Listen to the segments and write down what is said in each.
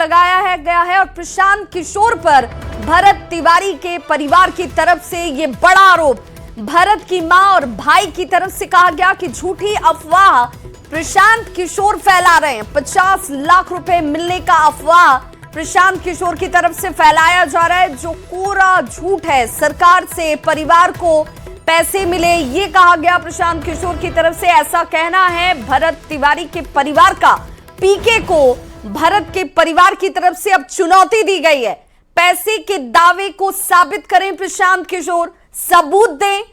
लगाया गया है और प्रशांत किशोर पर भरत तिवारी के परिवार की तरफ से ये बड़ा आरोप। भरत की मां और भाई की तरफ से कहा गया कि झूठी अफवाह प्रशांत किशोर फैला रहे हैं। 50 लाख रुपए मिलने का अफवाह प्रशांत किशोर की तरफ से फैलाया जा रहा है, जो पूरा झूठ है। सरकार से परिवार को पैसे मिले, ये कहा गया प्रशांत किशोर की तरफ से, ऐसा कहना है भरत तिवारी के परिवार का। पीके को भरत के परिवार की तरफ से अब चुनौती दी गई है। पैसे के दावे को साबित करें प्रशांत किशोर, सबूत दें,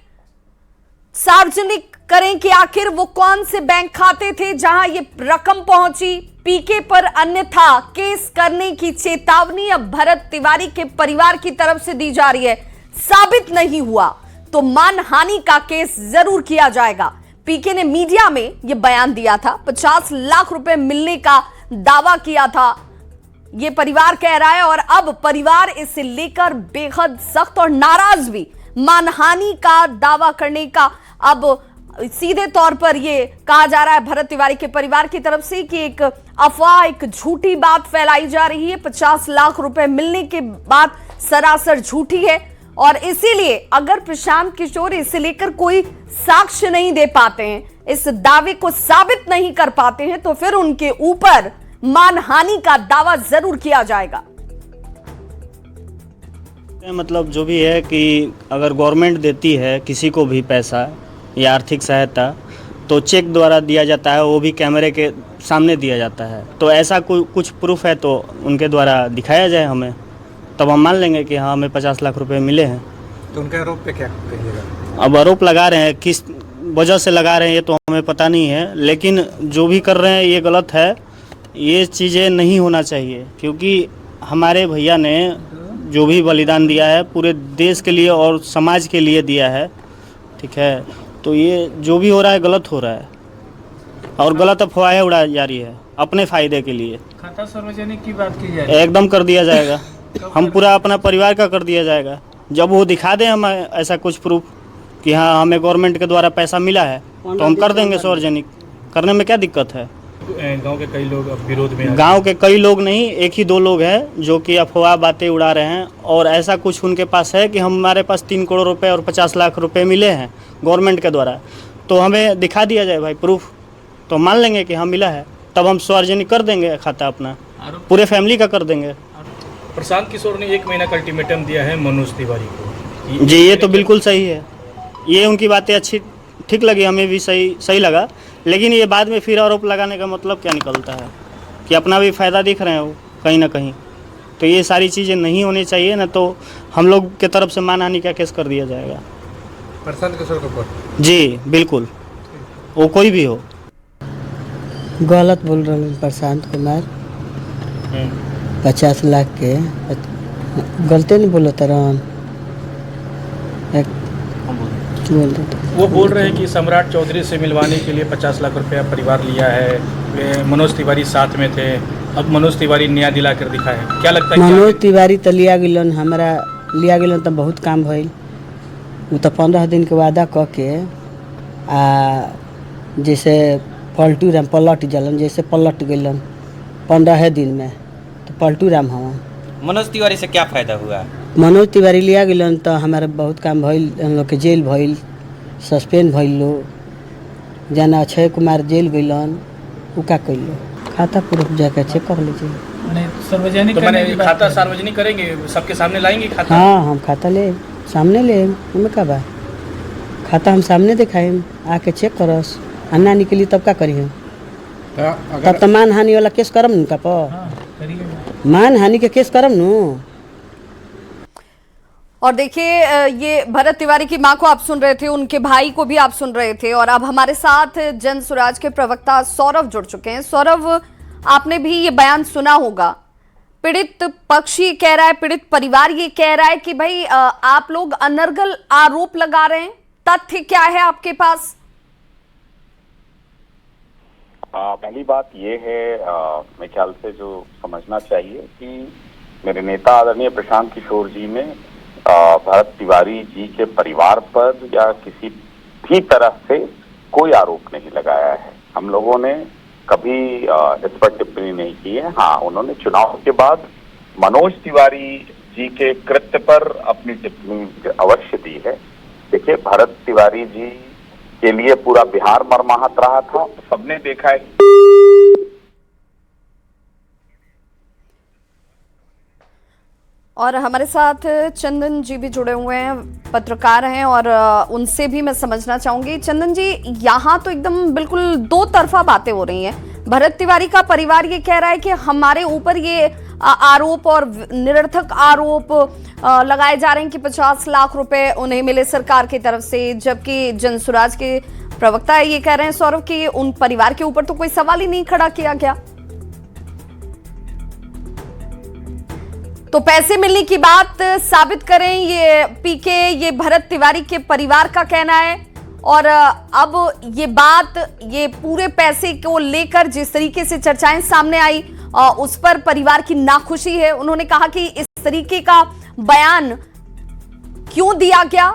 सार्वजनिक करें कि आखिर वो कौन से बैंक खाते थे जहां ये रकम पहुंची पीके पर, अन्यथा केस करने की चेतावनी अब भरत तिवारी के परिवार की तरफ से दी जा रही है। साबित नहीं हुआ तो मानहानि का केस जरूर किया जाएगा। पीके ने मीडिया में यह बयान दिया था, 50 लाख रुपए मिलने का दावा किया था, यह परिवार कह रहा है, और अब परिवार इसे लेकर बेहद सख्त और नाराज भी। मानहानि का दावा करने का अब सीधे तौर पर यह कहा जा रहा है भरत तिवारी के परिवार की तरफ से कि एक अफवाह, एक झूठी बात फैलाई जा रही है। 50 लाख रुपए मिलने के बाद सरासर झूठी है और इसीलिए अगर प्रशांत किशोर इसे लेकर कोई साक्ष्य नहीं दे पाते हैं, इस दावे को साबित नहीं कर पाते हैं, तो फिर उनके ऊपर मानहानि का दावा जरूर किया जाएगा। मतलब जो भी है कि अगर गवर्नमेंट देती है किसी को भी पैसा या आर्थिक सहायता तो चेक द्वारा दिया जाता है, वो भी कैमरे के सामने दिया जाता है। तो ऐसा कुछ प्रूफ है तो उनके द्वारा दिखाया जाए हमें, तब हम मान लेंगे कि हाँ हमें 50 लाख रुपए मिले हैं। तो उनके आरोप पे क्या कहिएगा? अब आरोप लगा रहे हैं, किस वजह से लगा रहे हैं ये तो हमें पता नहीं है, लेकिन जो भी कर रहे हैं ये गलत है। ये चीज़ें नहीं होना चाहिए, क्योंकि हमारे भैया ने जो भी बलिदान दिया है पूरे देश के लिए और समाज के लिए दिया है, ठीक है। तो ये जो भी हो रहा है गलत हो रहा है और गलत अफवाहें उड़ाई जा रही है अपने फ़ायदे के लिए। खाता सार्वजनिक की बात की जाए, एकदम कर दिया जाएगा, हम पूरा अपना परिवार का कर दिया जाएगा। जब वो दिखा दें हमें ऐसा कुछ प्रूफ कि हाँ हमें गवर्नमेंट के द्वारा पैसा मिला है तो हम कर देंगे सार्वजनिक। करने में क्या दिक्कत है? गांव के कई लोग अब विरोध में, गांव के कई लोग नहीं, एक ही 2 लोग हैं जो कि अफवाह बातें उड़ा रहे हैं। और ऐसा कुछ उनके पास है कि हमारे पास 3 करोड़ रुपए और 50 लाख रुपए मिले हैं गवर्नमेंट के द्वारा, तो हमें दिखा दिया जाए भाई प्रूफ, तो मान लेंगे कि हाँ मिला है, तब हम सार्वजनिक कर देंगे खाता अपना, पूरे फैमिली का कर देंगे। प्रशांत किशोर ने 1 महीना का अल्टीमेटम दिया है मनोज तिवारी को। जी ये तो बिल्कुल सही है, ये उनकी बातें अच्छी ठीक लगी, हमें भी सही लगा। लेकिन ये बाद में फिर आरोप लगाने का मतलब क्या निकलता है कि अपना भी फ़ायदा दिख रहे हैं वो कहीं ना कहीं। तो ये सारी चीज़ें नहीं होनी चाहिए ना, तो हम लोग के तरफ से मानहानि का केस कर दिया जाएगा प्रशांत किशोर के ऊपर। जी बिल्कुल, वो कोई भी हो। गलत बोल रहे हैं प्रशांत कुमार, 50 लाख के गलती नहीं बोलो तरह वो बोल रहे हैं कि सम्राट चौधरी से मिलवाने के लिए 50 लाख रुपया परिवार लिया है, मनोज तिवारी साथ में थे, अब मनोज तिवारी न्याय दिला कर दिखाए। क्या लगता है? मनोज तिवारी तो लिया गिलन, हमारा लिया गिलन तो बहुत काम भइल। वो तो 15 दिन के वादा कह के जैसे पलटू राम पलट जलन, जैसे पलट गलन 15 दिन में, तो पलटू राम हम। मनोज तिवारी से क्या फायदा हुआ? मनोज तिवारी लिया गिलन तो हमारा बहुत काम भइल, हम लोग के जेल भइल, सस्पेंड भइल लो, जाना अक्षय कुमार जेल गइलन, उ का कइलो खाता प्रूफ जाके चेक कर लीजिए। मैंने सार्वजनिक, तो मैंने खाता सार्वजनिक करेंगे, सबके सामने लाएंगे खाता? हाँ हम खाता ले सामने ले, हमें का बा, खाता हम सामने दिखाएं, आके चेक करस, अन्ना निकली तब का करिए, तब तो मानहानि वाला केस करम न का पर, मानहानि के केस करम नु। और देखिए ये भरत तिवारी की मां को आप सुन रहे थे, उनके भाई को भी आप सुन रहे थे, और अब हमारे साथ जन स्वराज के प्रवक्ता सौरभ जुड़ चुके हैं। सौरभ, आपने भी ये बयान सुना होगा, पीड़ित पक्ष ये कह रहा है, पीड़ित परिवार ये कह रहा है कि भाई आप लोग अनर्गल आरोप लगा रहे हैं, तथ्य क्या है आपके पास? पहली बात ये है, मेरे ख्याल से जो समझना चाहिए कि मेरे नेता आदरणीय प्रशांत किशोर जी ने भरत तिवारी जी के परिवार पर या किसी भी तरह से कोई आरोप नहीं लगाया है। हम लोगों ने कभी इस पर टिप्पणी नहीं की है। हाँ, उन्होंने चुनाव के बाद मनोज तिवारी जी के कृत्य पर अपनी टिप्पणी अवश्य दी है। देखिए, भरत तिवारी जी के लिए पूरा बिहार मर्माहत रहा था, सबने देखा है। और हमारे साथ चंदन जी भी जुड़े हुए हैं, पत्रकार हैं, और उनसे भी मैं समझना चाहूंगी। चंदन जी, यहाँ तो एकदम बिल्कुल दो तरफा बातें हो रही हैं। भरत तिवारी का परिवार ये कह रहा है कि हमारे ऊपर ये आरोप और निरर्थक आरोप लगाए जा रहे हैं कि 50 लाख रुपए उन्हें मिले सरकार की तरफ से, जबकि जनसुराज के प्रवक्ता ये कह रहे हैं सौरभ कि उन परिवार के ऊपर तो कोई सवाल ही नहीं खड़ा किया गया। तो पैसे मिलने की बात साबित करें, ये पीके, ये भरत तिवारी के परिवार का कहना है। और अब ये बात, ये पूरे पैसे को लेकर जिस तरीके से चर्चाएं सामने आई, उस पर परिवार की नाखुशी है। उन्होंने कहा कि इस तरीके का बयान क्यों दिया गया,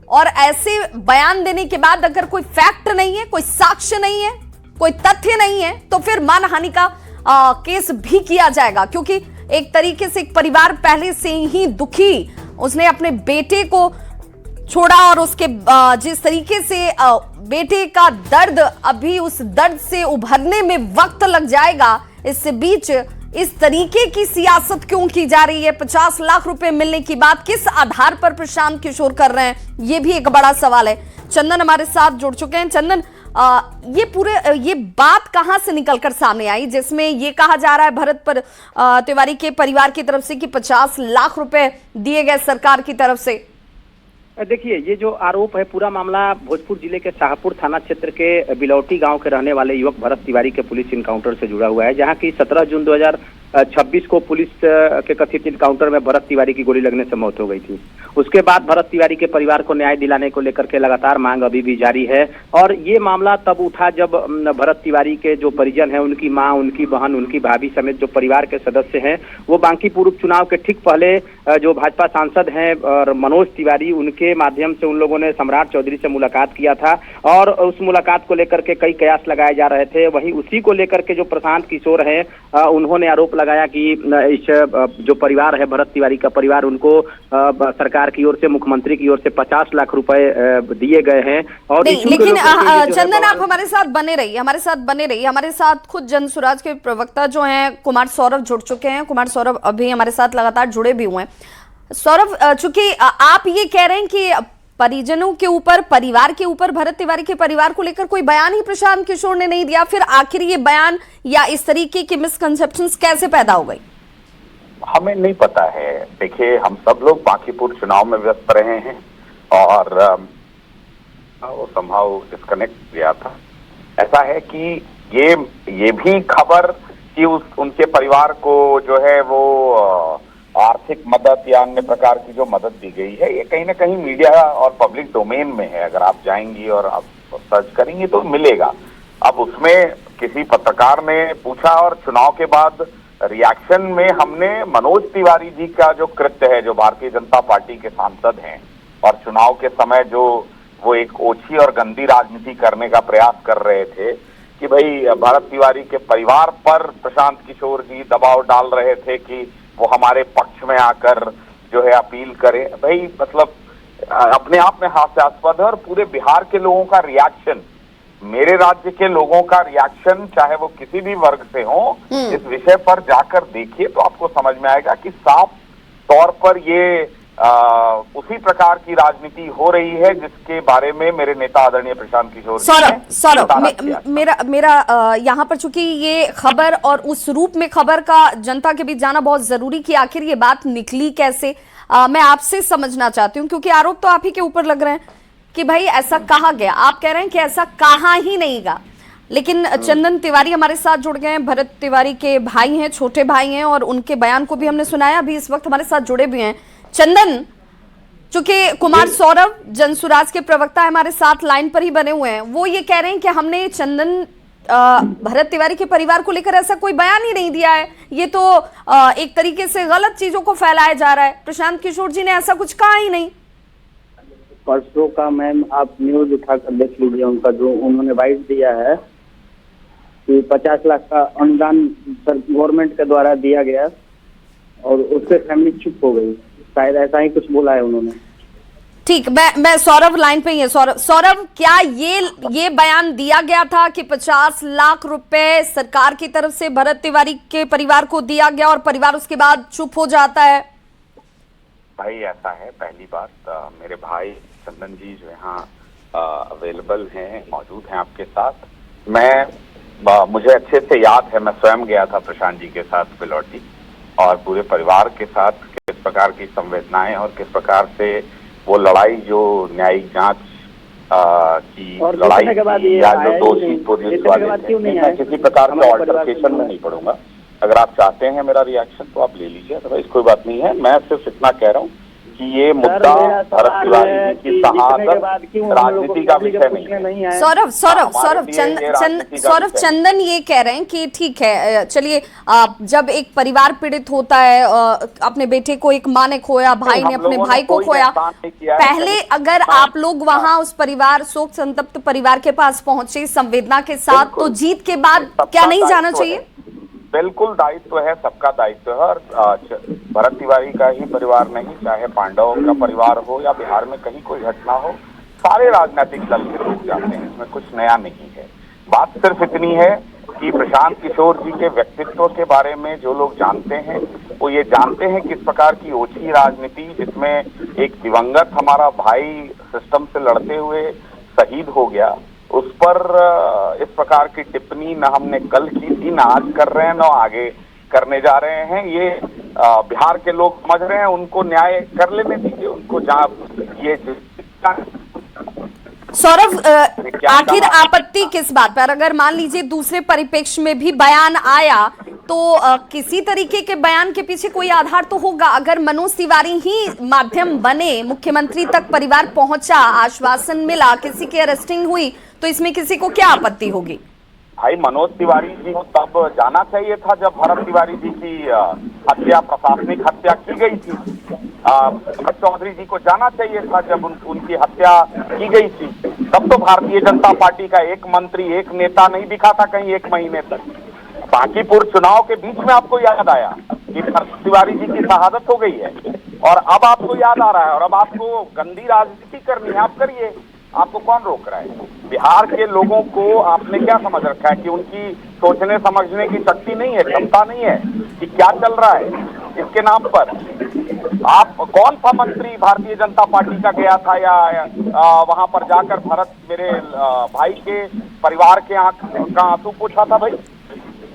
और ऐसे बयान देने के बाद अगर कोई फैक्ट नहीं है, कोई साक्ष्य नहीं है, कोई तथ्य नहीं है, तो फिर मानहानि का केस भी किया जाएगा। क्योंकि एक तरीके से एक परिवार पहले से ही दुखी, उसने अपने बेटे को छोड़ा, और उसके जिस तरीके से बेटे का दर्द, अभी उस दर्द से उभरने में वक्त लग जाएगा। इससे बीच इस तरीके की सियासत क्यों की जा रही है? 50 लाख रुपए मिलने की बात किस आधार पर प्रशांत किशोर कर रहे हैं, ये भी एक बड़ा सवाल है। चंदन हमारे साथ जुड़ चुके हैं। चंदन, ये बात कहां से निकलकर सामने आई जिसमें ये कहा जा रहा है भरत तिवारी के परिवार की तरफ से कि 50 लाख रुपए दिए गए सरकार की तरफ से? देखिए, ये जो आरोप है, पूरा मामला भोजपुर जिले के शाहपुर थाना क्षेत्र के बिलौटी गांव के रहने वाले युवक भरत तिवारी के पुलिस इनकाउंटर से जुड़ा हुआ है, जहां की 17 जून 2026 को पुलिस के कथित इनकाउंटर में भरत तिवारी की गोली लगने से मौत हो गई थी। उसके बाद भरत तिवारी के परिवार को न्याय दिलाने को लेकर के लगातार मांग अभी भी जारी है। और ये मामला तब उठा जब भरत तिवारी के जो परिजन हैं, उनकी मां, उनकी बहन, उनकी भाभी समेत जो परिवार के सदस्य हैं, वो बांकीपुर उपचुनाव के ठीक पहले जो भाजपा सांसद हैं और मनोज तिवारी, उनके माध्यम से उन लोगों ने सम्राट चौधरी से मुलाकात किया था, और उस मुलाकात को लेकर के कई कयास लगाए जा रहे थे। वहीं उसी को लेकर के जो प्रशांत किशोर हैं, उन्होंने आरोप लगाया कि इस जो परिवार है, भरत तिवारी का परिवार, उनको सरकार की ओर से, मुख्यमंत्री की ओर से 50 लाख रुपए दिए गए हैं। और लेकिन चंदन, आप हमारे साथ बने रहिए, हमारे साथ खुद जनसुराज के प्रवक्ता जो हैं कुमार सौरभ जुड़ चुके हैं। कुमार सौरभ अभी हमारे साथ लगातार जुड़े भी हुए हैं। सौरभ, चूंकि आप ये कह रहे हैं कि परिजनों के ऊपर, परिवार के ऊपर, भरत तिवारी के परिवार को लेकर कोई बयान ही प्रशांत किशोर ने नहीं दिया, फिर आखिर ये बयान या इस तरीके की मिसकंसेप्शंस कैसे पैदा हो गई? हमें नहीं पता है। देखिए, हम सब लोग बांकीपुर चुनाव में व्यस्त रहे हैं और वो संभव डिस्कनेक्ट गया था। ऐसा है कि ये भी खबर कि उनके परिवार को जो है वो आर्थिक मदद या अन्य प्रकार की जो मदद दी गई है, ये कहीं ना कहीं मीडिया और पब्लिक डोमेन में है। अगर आप जाएंगी और आप सर्च करेंगी तो मिलेगा। अब उसमें किसी पत्रकार ने पूछा, और चुनाव के बाद रिएक्शन में हमने मनोज तिवारी जी का जो कृत्य है, जो भारतीय जनता पार्टी के सांसद हैं और चुनाव के समय जो वो एक ओछी और गंदी राजनीति करने का प्रयास कर रहे थे कि भाई भरत तिवारी के परिवार पर प्रशांत किशोर जी दबाव डाल रहे थे कि वो हमारे पक्ष में आकर जो है अपील करे। भाई मतलब अपने आप में हास्यास्पद है। और पूरे बिहार के लोगों का रिएक्शन, मेरे राज्य के लोगों का रिएक्शन, चाहे वो किसी भी वर्ग से हो, इस विषय पर जाकर देखिए तो आपको समझ में आएगा कि साफ तौर पर ये उसी प्रकार की राजनीति हो रही है जिसके बारे में मेरे नेता आदरणीय प्रशांत किशोर। सौरभ, मेरा यहाँ पर चूंकि ये खबर और उस रूप में खबर का जनता के बीच जाना बहुत जरूरी कि आखिर ये बात निकली कैसे, मैं आपसे समझना चाहती हूँ, क्योंकि आरोप तो आप ही के ऊपर लग रहे हैं कि भाई ऐसा कहा गया। आप कह रहे हैं कि ऐसा कहा ही नहीं गा, लेकिन चंदन तिवारी हमारे साथ जुड़ गए हैं, भरत तिवारी के भाई हैं, छोटे भाई हैं, और उनके बयान को भी हमने सुनाया। अभी इस वक्त हमारे साथ जुड़े भी हैं चंदन, चूंकि कुमार सौरभ जनसुराज के प्रवक्ता हमारे साथ लाइन पर ही बने हुए हैं, वो ये कह रहे हैं कि हमने चंदन भरत तिवारी के परिवार को लेकर ऐसा कोई बयान ही नहीं दिया है, ये तो एक तरीके से गलत चीजों को फैलाया जा रहा है, प्रशांत किशोर जी ने ऐसा कुछ कहा ही नहीं। परसों का मैम आप न्यूज उठाकर देख लीजिए, उनका जो उन्होंने वाइस दिया है कि 50 लाख का अनुदान गवर्नमेंट के द्वारा दिया गया और उससे फैमिली चुप हो गई, शायद ऐसा ही कुछ बोला है उन्होंने। ठीक, मैं सौरभ लाइन पे ही है। सौरभ, क्या ये बयान दिया गया था कि 50 लाख रुपए सरकार की तरफ से भरत तिवारी के परिवार को दिया गया और परिवार उसके बाद चुप हो जाता है? भाई ऐसा है, पहली बात मेरे भाई चंदन जी जो यहाँ अवेलेबल हैं, मौजूद हैं आपके साथ। मुझे अच्छे से याद है, मैं स्वयं गया था प्रशांत जी के साथ बिलौटी और पूरे परिवार के साथ किस प्रकार की संवेदनाएं और किस प्रकार से वो लड़ाई जो न्यायिक जांच की लड़ाई या जो दोषी पुलिस वाले थे, मैं किसी प्रकार के ऑल्टरकेशन में नहीं पड़ूंगा। अगर आप चाहते हैं मेरा रिएक्शन तो आप ले लीजिए, अदरवाइज कोई बात नहीं है। मैं सिर्फ इतना कह रहा हूँ कि ये मुद्दा भरत तिवारी की शहादत राजनीति का विषय नहीं है। सौरभ, चंदन ये कह रहे हैं कि ठीक है, चलिए, जब एक परिवार पीड़ित होता है, अपने बेटे को एक माँ ने खोया, भाई ने अपने भाई को खोया, पहले अगर आप लोग वहां उस परिवार, शोक संतप्त परिवार के पास पहुंचे संवेदना के साथ, तो जीत के बाद क्या नहीं जाना चाहिए? बिल्कुल दायित्व है, सबका दायित्व है। और भरत तिवारी का ही परिवार नहीं, चाहे पांडवों का परिवार हो या बिहार में कहीं कोई घटना हो, सारे राजनीतिक दल के लोग जाते हैं, इसमें कुछ नया नहीं है। बात सिर्फ इतनी है कि प्रशांत किशोर जी के व्यक्तित्व के बारे में जो लोग जानते हैं वो ये जानते हैं किस प्रकार की ओछी राजनीति, जिसमें एक दिवंगत हमारा भाई सिस्टम से लड़ते हुए शहीद हो गया, उस पर इस प्रकार की टिप्पणी न हमने कल की थी, न आज कर रहे हैं, न आगे करने जा रहे हैं। ये बिहार के लोग समझ रहे हैं, उनको न्याय कर लेने दीजिए, उनको जहाँ ये सौरभ, आखिर आपत्ति किस बात पर? अगर मान लीजिए दूसरे परिप्रेक्ष्य में भी बयान आया तो किसी तरीके के बयान के पीछे कोई आधार तो होगा। अगर मनोज तिवारी ही माध्यम बने, मुख्यमंत्री तक परिवार पहुंचा, आश्वासन मिला, किसी की अरेस्टिंग हुई, तो इसमें किसी को क्या आपत्ति होगी? भाई मनोज तिवारी जी को तब जाना चाहिए था जब भरत तिवारी जी की हत्या, प्रशासनिक हत्या की गई थी। भरत चौधरी जी को जाना चाहिए था जब उनकी हत्या की गई थी। तब तो भारतीय जनता पार्टी का एक मंत्री, एक नेता नहीं दिखा था कहीं 1 महीने तक। बांकीपुर चुनाव के बीच में आपको याद आया कि भरत तिवारी जी की शहादत हो गई है और अब आपको याद आ रहा है और अब आपको गंदी राजनीति करनी है, आप करिए, आपको कौन रोक रहा है? बिहार के लोगों को आपने क्या समझ रखा है कि उनकी सोचने समझने की शक्ति नहीं है, क्षमता नहीं है कि क्या चल रहा है इसके नाम पर? आप कौन सा मंत्री भारतीय जनता पार्टी का गया था या वहां पर जाकर भरत मेरे भाई के परिवार के का आंसू पूछा था? भाई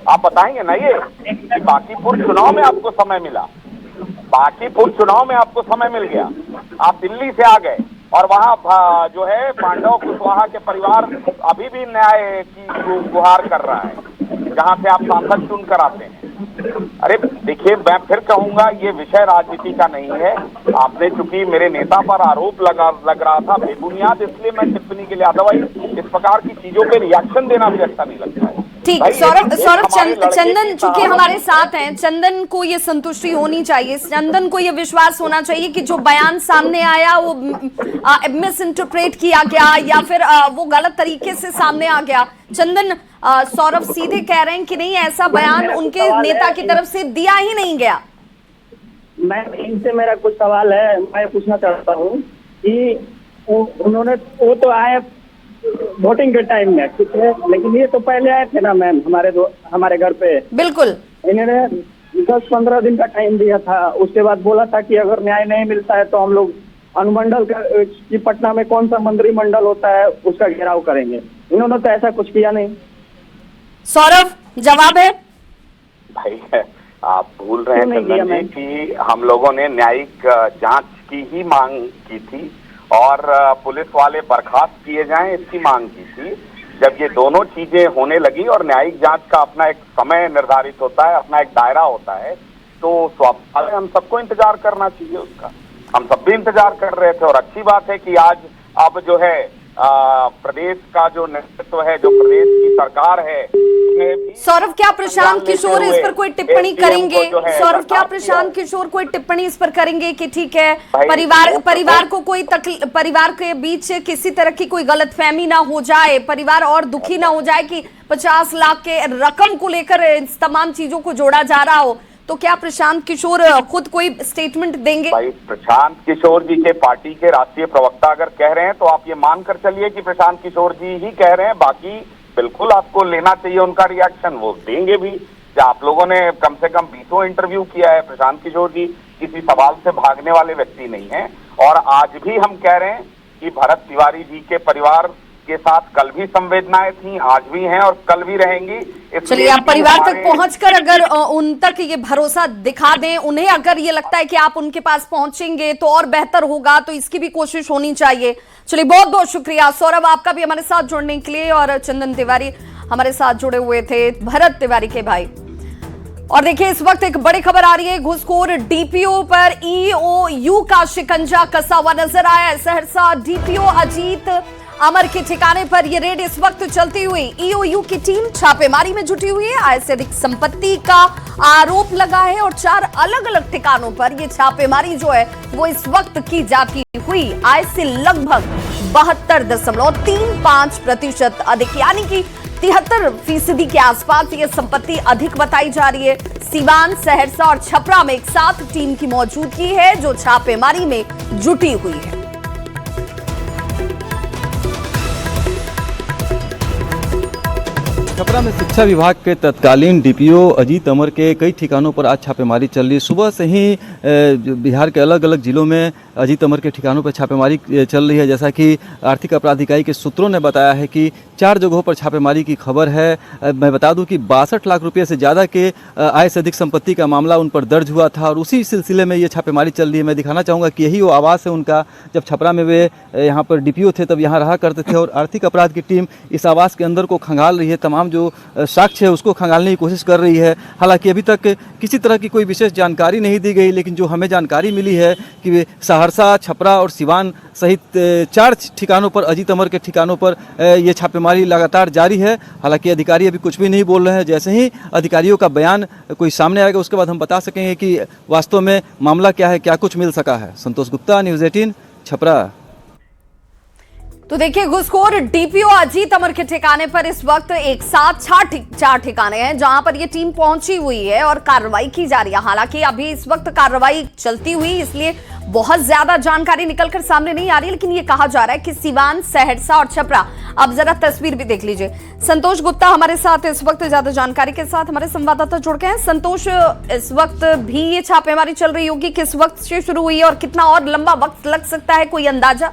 आप बताएंगे ना ये कि बांकीपुर चुनाव में आपको समय मिला, बांकीपुर चुनाव में आपको समय मिल गया, आप दिल्ली से आ गए और वहाँ जो है पांडव कुशवाहा के परिवार अभी भी न्याय की गुहार कर रहा है, जहाँ से आप सांसद चुन कर आते हैं। अरे देखिए, मैं फिर कहूंगा ये विषय राजनीति का नहीं है। आपने चूंकि मेरे नेता पर आरोप लग रहा था बेबुनियाद, इसलिए मैं टिप्पणी के लिए, अदरवाइज इस प्रकार की चीजों पे रिएक्शन देना भी अच्छा नहीं लगता है। ठीक, सौरभ, चंदन चूंकि हमारे साथ हैं, चंदन को ये संतुष्टि होनी चाहिए, चंदन को ये विश्वास होना चाहिए कि जो बयान सामने आया वो मिस इंटरप्रेट किया गया या फिर वो गलत तरीके से सामने आ गया। चंदन, सौरभ सीधे कह रहे हैं कि नहीं, ऐसा बयान उनके नेता की तरफ से दिया ही नहीं गया। मैं इनसे मेरा कुछ सवाल है, मैं पूछना चाहता हूँ कि उन्होंने, वो तो आए वोटिंग के टाइम में, ठीक है, लेकिन ये तो पहले आए थे ना मैम हमारे घर पे। बिल्कुल, इन्होंने 10-15 दिन का टाइम दिया था, उसके बाद बोला था कि अगर न्याय नहीं मिलता है तो हम लोग अनुमंडल की पटना में कौन सा मंत्रिमंडल होता है उसका घेराव करेंगे। इन्होंने तो ऐसा कुछ किया नहीं। सौरभ, जवाब है? भाई आप भूल रहे हैं चंदन जी कि हम लोगों ने न्यायिक जांच की ही मांग की थी और पुलिस वाले बर्खास्त किए जाएं इसकी मांग की थी। जब ये दोनों चीजें होने लगी और न्यायिक जांच का अपना एक समय निर्धारित होता है, अपना एक दायरा होता है, तो स्वाभाविक हम सबको इंतजार करना चाहिए उसका। हम सब भी इंतजार कर रहे थे और अच्छी बात है कि आज अब जो है प्रदेश का जो नेतृत्व है, जो प्रदेश की सरकार है, सौरभ, क्या प्रशांत किशोर इस पर कोई टिप्पणी करेंगे? सौरभ, क्या प्रशांत किशोर कोई टिप्पणी इस पर करेंगे कि ठीक है, परिवार को कोई परिवार के बीच किसी तरह की कोई गलतफहमी ना हो जाए, परिवार और दुखी ना हो जाए कि 50 लाख के रकम को लेकर इस तमाम चीजों को जोड़ा जा रहा हो, तो क्या प्रशांत किशोर खुद कोई स्टेटमेंट देंगे? भाई, प्रशांत किशोर जी के पार्टी के राष्ट्रीय प्रवक्ता अगर कह रहे हैं तो आप ये मानकर चलिए कि प्रशांत किशोर जी ही कह रहे हैं। बाकी बिल्कुल आपको लेना चाहिए उनका रिएक्शन, वो देंगे भी। आप लोगों ने कम से कम 20 इंटरव्यू किया है। प्रशांत किशोर जी किसी सवाल से भागने वाले व्यक्ति नहीं है। और आज भी हम कह रहे हैं कि भरत तिवारी जी के परिवार के साथ कल भी संवेदनाएं थी, आज भी हैं और कल भी रहेंगी। चलिए, आप परिवार तक पहुंचकर अगर उन तक ये भरोसा दिखा दें, उन्हें अगर ये लगता है कि आप उनके पास पहुंचेंगे तो और बेहतर होगा, तो इसकी भी कोशिश होनी चाहिए। चलिए, बहुत बहुत शुक्रिया सौरभ आपका भी हमारे साथ जुड़ने के लिए। और चंदन तिवारी हमारे साथ जुड़े हुए थे, भरत तिवारी के भाई। और देखिए, इस वक्त एक बड़ी खबर आ रही है, घूसखोर डीपीओ पर ईओयू का शिकंजा कसा हुआ नजर आया है। सहरसा डीपीओ अजीत अमर के ठिकाने पर यह रेड इस वक्त चलती हुई ईओयू की टीम छापेमारी में जुटी हुई है। आय से अधिक संपत्ति का आरोप लगा है और 4 अलग अलग ठिकानों पर यह छापेमारी जो है वो इस वक्त की जाती हुई आय से लगभग 72.35% अधिक, यानी कि 73% के आसपास ये संपत्ति अधिक बताई जा रही है। सीवान, सहरसा और छपरा में एक साथ टीम की मौजूदगी है जो छापेमारी में जुटी हुई है। छपरा में शिक्षा विभाग के तत्कालीन डीपीओ अजीत अमर के कई ठिकानों पर आज छापेमारी चल रही है। सुबह से ही बिहार के अलग अलग जिलों में अजीत अमर के ठिकानों पर छापेमारी चल रही है। जैसा कि आर्थिक अपराध इकाई के सूत्रों ने बताया है कि 4 जगहों पर छापेमारी की खबर है। मैं बता दूं कि 62 लाख रुपये से ज़्यादा के आय से अधिक संपत्ति का मामला उन पर दर्ज हुआ था और उसी सिलसिले में ये छापेमारी चल रही है। मैं दिखाना चाहूँगा कि यही वो आवास है उनका। जब छपरा में वे यहाँ पर डीपीओ थे तब यहाँ रहा करते थे और आर्थिक अपराध की टीम इस आवास के अंदर को खंगाल रही है। तमाम जो साक्ष्य है उसको खंगालने की कोशिश कर रही है। हालांकि अभी तक किसी तरह की कोई विशेष जानकारी नहीं दी गई, लेकिन जो हमें जानकारी मिली है कि सहरसा, छपरा और सिवान सहित 4 ठिकानों पर, अजीत अमर के ठिकानों पर ये छापेमारी लगातार जारी है। हालांकि अधिकारी अभी कुछ भी नहीं बोल रहे हैं। जैसे ही अधिकारियों का बयान कोई सामने आएगा उसके बाद हम बता सकेंगे कि वास्तव में मामला क्या है, क्या कुछ मिल सका है। संतोष गुप्ता, न्यूज़ 18, छपरा। तो देखिए, घुसखोर डीपीओ अजीत अमर के ठिकाने पर इस वक्त एक साथ 4 ठिकाने हैं जहां पर ये टीम पहुंची हुई है और कार्रवाई की जा रही है। हालांकि अभी इस वक्त कार्रवाई चलती हुई, इसलिए बहुत ज्यादा जानकारी निकलकर सामने नहीं आ रही, लेकिन ये कहा जा रहा है कि सीवान, सहरसा और छपरा। अब जरा तस्वीर भी देख लीजिए। संतोष गुप्ता हमारे साथ इस वक्त ज्यादा जानकारी के साथ हमारे संवाददाता जुड़ गए हैं। संतोष, इस वक्त भी ये छापेमारी चल रही होगी, किस वक्त से शुरू हुई है और कितना और लंबा वक्त लग सकता है, कोई अंदाजा?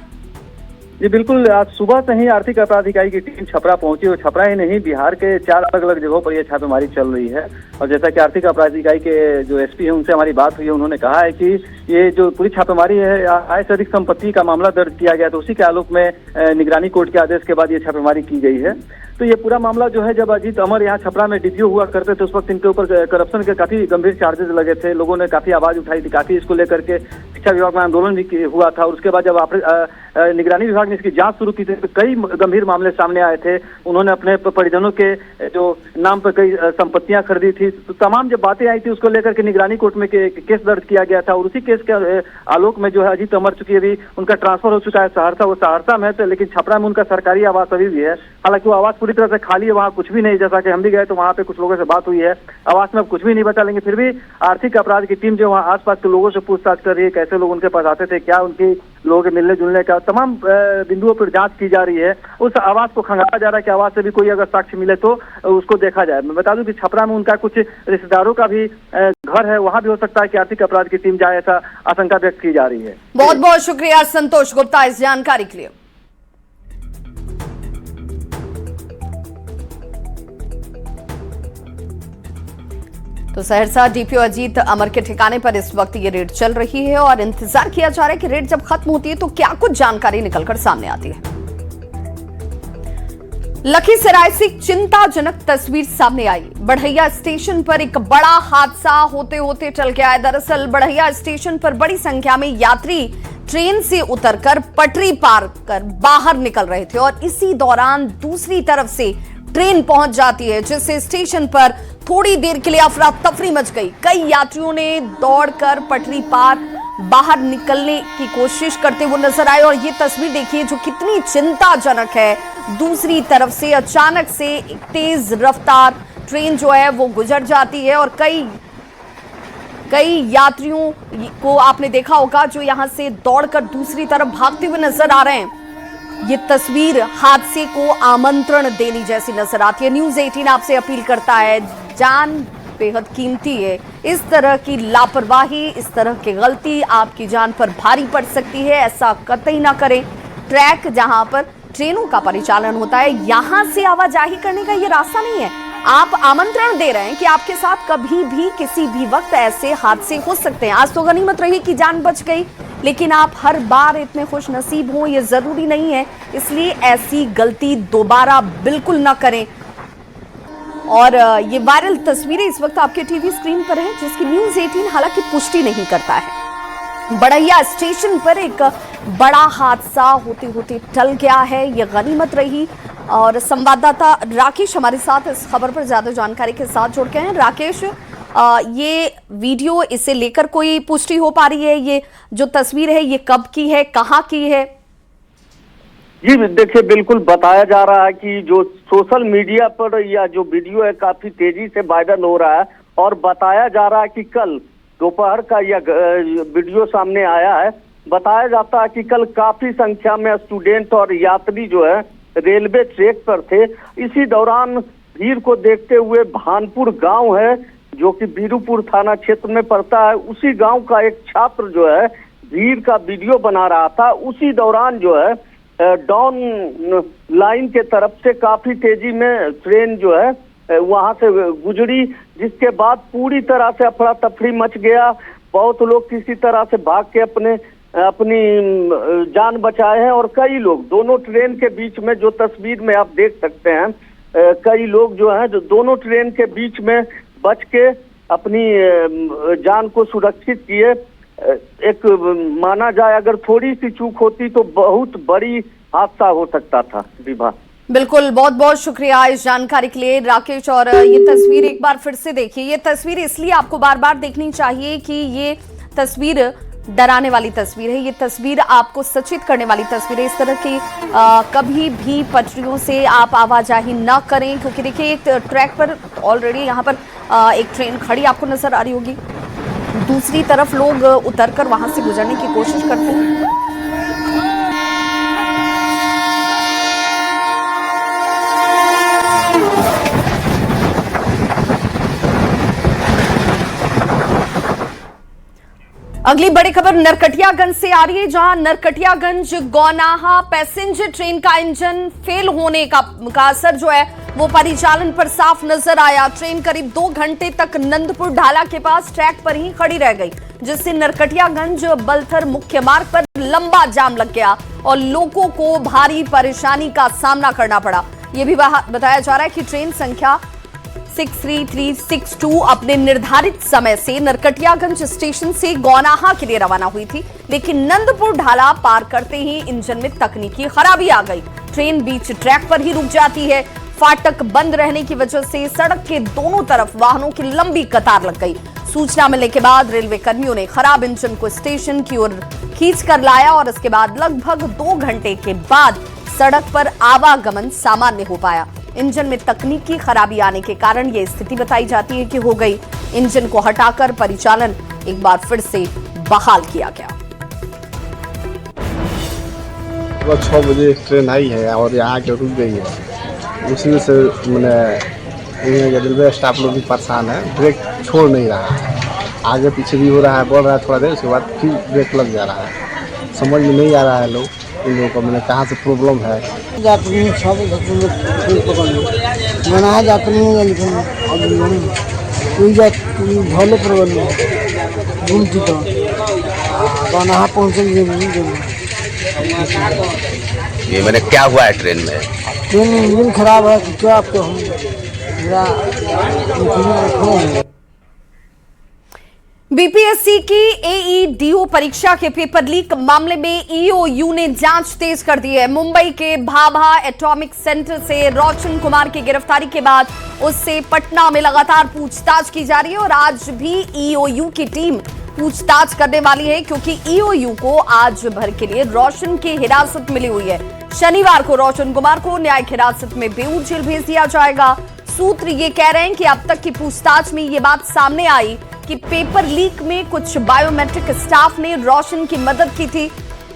जी बिल्कुल, आज सुबह से ही आर्थिक अपराध इकाई की टीम छपरा पहुंची और छपरा ही नहीं, बिहार के 4 अलग अलग जगहों पर यह छापेमारी चल रही है। और जैसा कि आर्थिक अपराध इकाई के जो एसपी है उनसे हमारी बात हुई है, उन्होंने कहा है कि ये जो पूरी छापेमारी है, आय से अधिक संपत्ति का मामला दर्ज किया गया, तो उसी के आलोक में निगरानी कोर्ट के आदेश के बाद ये छापेमारी की गई है। तो ये पूरा मामला जो है, जब अजीत अमर यहाँ छपरा में डीपीओ हुआ करते थे उस वक्त इनके ऊपर करप्शन के काफी गंभीर चार्जेस लगे थे। लोगों ने काफी आवाज उठाई थी, काफी इसको लेकर के शिक्षा विभाग में आंदोलन भी हुआ था। और उसके बाद जब निगरानी विभाग ने इसकी जांच शुरू की थी तो कई गंभीर मामले सामने आए थे। उन्होंने अपने परिजनों के जो नाम पर कई संपत्तियां खरीदी थी, तो तमाम जब बातें आई थी उसको लेकर के निगरानी कोर्ट में केस दर्ज किया गया था। और उसी केस के आलोक में जो है अजीत अमर, चूंकि अभी उनका ट्रांसफर हो चुका है सहरसा, वो सहरसा में थे, लेकिन छपरा में उनका सरकारी आवास अभी भी है। हालांकि वो आवास पूरी तरह से खाली है, वहाँ कुछ भी नहीं। जैसा कि हम भी गए तो वहाँ पे कुछ लोगों से बात हुई है, आवास में अब कुछ भी नहीं बचा, लेकिन फिर भी आर्थिक अपराध की टीम जो वहाँ आसपास के लोगों से पूछताछ कर रही है, कैसे लोग उनके पास आते थे, क्या उनकी लोगों के मिलने जुलने का, तमाम बिंदुओं पर जांच की जा रही है। उस आवास को खंगाला जा रहा है कि आवास से भी कोई अगर साक्ष्य मिले तो उसको देखा जाए। मैं बता दूं कि छपरा में उनका कुछ रिश्तेदारों का भी घर है, वहां भी हो सकता है कि आर्थिक अपराध की टीम जाए, ऐसा आशंका व्यक्त की जा रही है। बहुत बहुत शुक्रिया संतोष गुप्ता इस जानकारी के लिए। तो सहरसा डीपीओ अजीत अमर के ठिकाने पर इस वक्त ये रेड चल रही है और इंतजार किया जा रहा है कि रेड जब खत्म होती है तो क्या कुछ जानकारी निकलकर सामने आती है। लखीसराय से चिंताजनक तस्वीर सामने आई। बढ़ैया स्टेशन पर एक बड़ा हादसा होते होते टल गया है। दरअसल बढ़ैया स्टेशन पर बड़ी संख्या में यात्री ट्रेन से उतरकर पटरी पार कर बाहर निकल रहे थे और इसी दौरान दूसरी तरफ से ट्रेन पहुंच जाती है, जिससे स्टेशन पर थोड़ी देर के लिए अफरा तफरी मच गई। कई यात्रियों ने दौड़कर पटरी पार बाहर निकलने की कोशिश करते हुए नजर आए और ये तस्वीर देखिए जो कितनी चिंताजनक है। दूसरी तरफ से अचानक से एक तेज रफ्तार ट्रेन जो है वो गुजर जाती है और कई यात्रियों को आपने देखा होगा जो यहां से दौड़कर दूसरी तरफ भागते हुए नजर आ रहे हैं। ये तस्वीर हादसे को आमंत्रण देने जैसी नजर आती है। न्यूज़ 18 आपसे अपील करता है, जान बेहद कीमती है। इस तरह की लापरवाही, इस तरह की गलती आपकी जान पर भारी पड़ सकती है। ऐसा कतई ना करें। ट्रैक जहां पर ट्रेनों का परिचालन होता है, यहां से आवाजाही करने का ये रास्ता नहीं है। आप आमंत्रण दे रहे हैं कि आपके साथ कभी भी किसी भी वक्त ऐसे हादसे हो सकते हैं। आज तो गनीमत रही कि जान बच गई, लेकिन आप हर बार इतने खुश नसीब हो ये जरूरी नहीं है। इसलिए ऐसी गलती दोबारा बिल्कुल ना करें। और ये वायरल तस्वीरें इस वक्त आपके टीवी स्क्रीन पर हैं, जिसकी न्यूज़ 18 हालांकि पुष्टि नहीं करता है। बड़ैया स्टेशन पर एक बड़ा हादसा होते होते टल गया है, ये गनीमत रही। और संवाददाता राकेश हमारे साथ इस खबर पर ज्यादा जानकारी के साथ जुड़ गए हैं। राकेश, ये वीडियो, इसे लेकर कोई पुष्टि हो पा रही है? ये जो तस्वीर है ये कब की है, कहाँ की है? जी देखिए, बिल्कुल बताया जा रहा है कि जो सोशल मीडिया पर या जो वीडियो है काफी तेजी से वायरल हो रहा है और बताया जा रहा है कि कल दोपहर का यह वीडियो सामने आया है। बताया जाता है कि कल काफी संख्या में स्टूडेंट और यात्री जो है रेलवे ट्रैक पर थे। इसी दौरान भीड़ को देखते हुए भानपुर गांव है जो कि बीरूपुर थाना क्षेत्र में पड़ता है, उसी गांव का एक छात्र जो है भीड़ का वीडियो बना रहा था। उसी दौरान जो है डाउन लाइन के तरफ से काफी तेजी में ट्रेन जो है वहां से गुजरी, जिसके बाद पूरी तरह से अफरा तफरी मच गया। बहुत लोग किसी तरह से भाग के अपनी जान बचाए हैं और कई लोग दोनों ट्रेन के बीच में, जो तस्वीर में आप देख सकते हैं, कई लोग जो हैं जो दोनों ट्रेन के बीच में बच के अपनी जान को सुरक्षित किए। एक माना जाए अगर थोड़ी सी चूक होती तो बहुत बड़ी हादसा हो सकता था। विभा, बिल्कुल, बहुत बहुत शुक्रिया इस जानकारी के लिए राकेश। और ये तस्वीर एक बार फिर से देखिए। ये तस्वीर इसलिए आपको बार बार देखनी चाहिए कि ये तस्वीर डराने वाली तस्वीर है, ये तस्वीर आपको सचेत करने वाली तस्वीर है। इस तरह की कभी भी पटरियों से आप आवाजाही न करें, क्योंकि देखिए एक ट्रैक पर ऑलरेडी यहाँ पर एक ट्रेन खड़ी आपको नजर आ रही होगी, दूसरी तरफ लोग उतरकर वहां से गुजरने की कोशिश करते हैं। अगली बड़ी खबर नरकटियागंज से आ रही है, जहां नरकटियागंज गौनाहा पैसेंजर ट्रेन का इंजन फेल होने का असर जो है वो परिचालन पर साफ नजर आया। ट्रेन करीब 2 घंटे तक नंदपुर ढाला के पास ट्रैक पर ही खड़ी रह गई, जिससे नरकटियागंज बलथर मुख्य मार्ग पर लंबा जाम लग गया और लोगों को भारी परेशानी का सामना करना पड़ा। यह भी बताया जा रहा है कि ट्रेन संख्या 63362 अपने निर्धारित समय से नरकटियागंज स्टेशन से गौनाहा के लिए रवाना हुई थी, लेकिन नंदपुर ढाला पार करते ही इंजन में तकनीकी खराबी आ गई। ट्रेन बीच ट्रैक पर ही रुक जाती है। फाटक बंद रहने की वजह से सड़क के दोनों तरफ वाहनों की लंबी कतार लग गई। सूचना मिलने के बाद रेलवे कर्मियों ने खराब इंजन को स्टेशन की ओर खींच कर लाया और इसके बाद लगभग 2 घंटे के बाद सड़क पर आवागमन सामान्य हो पाया। इंजन में तकनीकी खराबी आने के कारण यह स्थिति बताई जाती है कि हो गई। इंजन को हटाकर परिचालन एक बार फिर से बहाल किया गया। सुबह 6 बजे ट्रेन आई है और यहाँ के रुक गई है। उसी से मैंने रेलवे स्टाफ लोग भी परेशान है, ब्रेक छोड़ नहीं रहा है, आगे पीछे भी हो रहा है, बोल रहा है थोड़ा देर, उसके बाद फिर ब्रेक लग जा रहा है। समझ में नहीं आ रहा है इन लोगों को मैंने कहाँ से प्रॉब्लम है। यात्री 6 बजे मना है, यात्री भले प्रबंध घूमती तो वहाँ पहुँचे। ये मैंने क्या हुआ है ट्रेन में? ट्रेन इंजन खराब है, क्या आपको बीपीएससी की एईडीओ परीक्षा के पेपर लीक मामले में ईओयू ने जांच तेज कर दी है। मुंबई के भाभा एटॉमिक सेंटर से रोशन कुमार की गिरफ्तारी के बाद उससे पटना में लगातार पूछताछ की जा रही है और आज भी ईओयू की टीम पूछताछ करने वाली है, क्योंकि ईओयू को आज भर के लिए रोशन की हिरासत मिली हुई है। शनिवार को रोशन कुमार को न्यायिक हिरासत में बेऊर जेल भेज दिया जाएगा। सूत्र ये कह रहे हैं कि अब तक की पूछताछ में ये बात सामने आई कि पेपर लीक में कुछ बायोमेट्रिक स्टाफ ने रोशन की मदद की थी।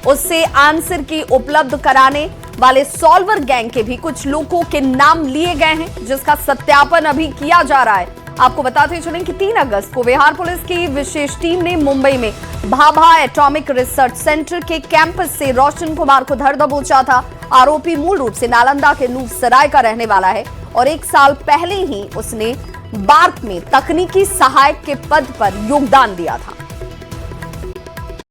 उससे आंसर की उपलब्ध कराने वाले सॉल्वर गैंग के भी कुछ लोगों के नाम लिए गए हैं, जिसका सत्यापन अभी किया जा रहा है। आपको बताते चलें कि 3 अगस्त को बिहार पुलिस की विशेष टीम ने मुंबई में भाभा एटॉमिक रिसर्च सेंटर के कैंपस से रोशन कुमार को धर दबोचा था। आरोपी मूल रूप से नालंदा के नूरसराय का रहने वाला है और 1 साल पहले ही उसने बार्क में तकनीकी सहायक के पद पर योगदान दिया था।